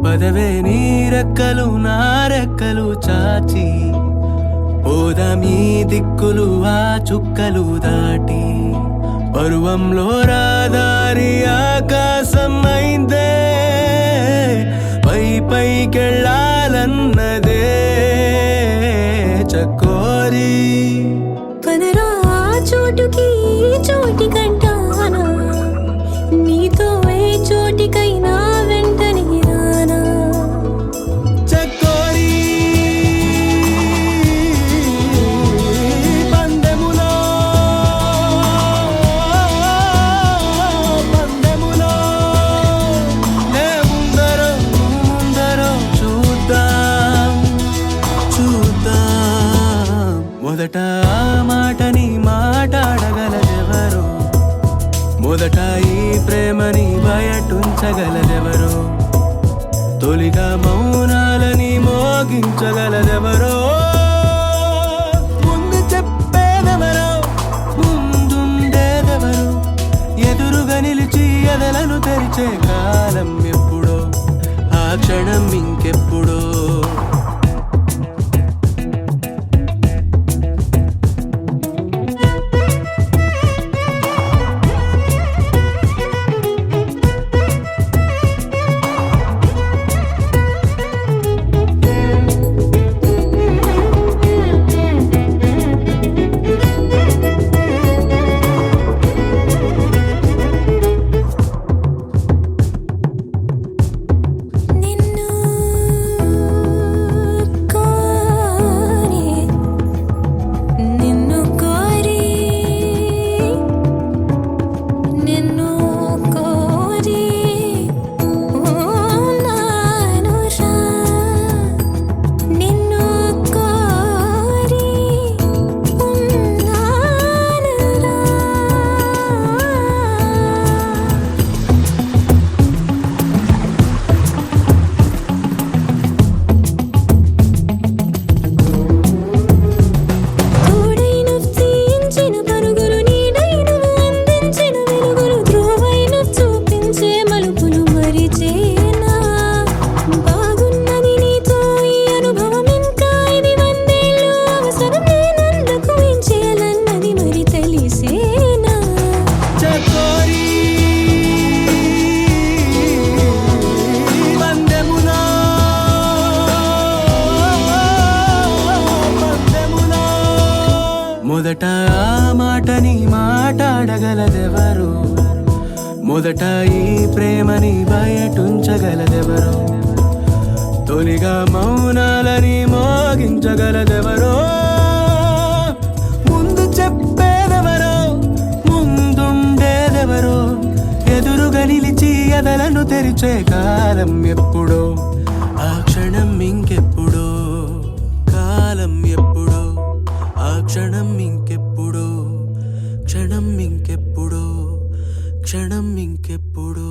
పదవే నీ రెక్కలు నా రెక్కలు చాచి పోదామీ దిక్కులు ఆ చుక్కలు దాటి పరువంలో రాదారి ఆకాశం అయిందే పై పైకెళ్ళాలన్నదే చకోరి పదరా చోటుకి చోటి కంటానా నీతో ఏ చోటికైనా వెంటనే రానా చకోరి పందెములో నే ముందరో ముందరో చూద్దాం మొదట ఆ మాటని మాట్లాడగలదెవరో మొదట ఈ ప్రేమని బయటుంచగలదెవరో తొలిగా మౌనాలని మోగించగలదెవరో ముందు చెప్పేదెవరో ముందుండేదెవరో ఎదురుగా నిలిచి ఎదలను తెరిచే కాలం ఎప్పుడో ఆ క్షణం ఇంకెప్పుడో నిన్ను కోరి నిన్ను కోరి నిన్ను కోరి ఉన్నానురా నిన్ను కోరి ఉన్నానురా తోడై నువ్వించిన పరుగులు నీడై నువ్వు అందించిన వెలుగులు ధ్రువై నువ్వు చూపించే మలుపులు మరిచేనా బాగున్నది నీతో ఈ అనుభవం ఇంకా ఇది వందేళ్ళు అవసరం నేనందుకు ఏం చేయాలన్నది మరి తెలిసేనా చకోరి పందెములో మొదట ఆ మాటని మాట్లాడగలదెవరు మొదట ఈ ప్రేమని బయటుంచగలదెవరు తొలిగా మౌనాలని మోగించగలదెవరో ముందు చెప్పేదెవరో ముందుండేదెవరో ఎదురుగా నిలిచి ఎదలను తెరిచే కాలం ఎప్పుడో ఆ క్షణం ఇంకెప్పుడో కాలం ఎప్పుడో ఆ క్షణం ఇంకెప్పుడో క్షణం ఇంకెప్పుడో క్షణం ఇంకెప్పుడో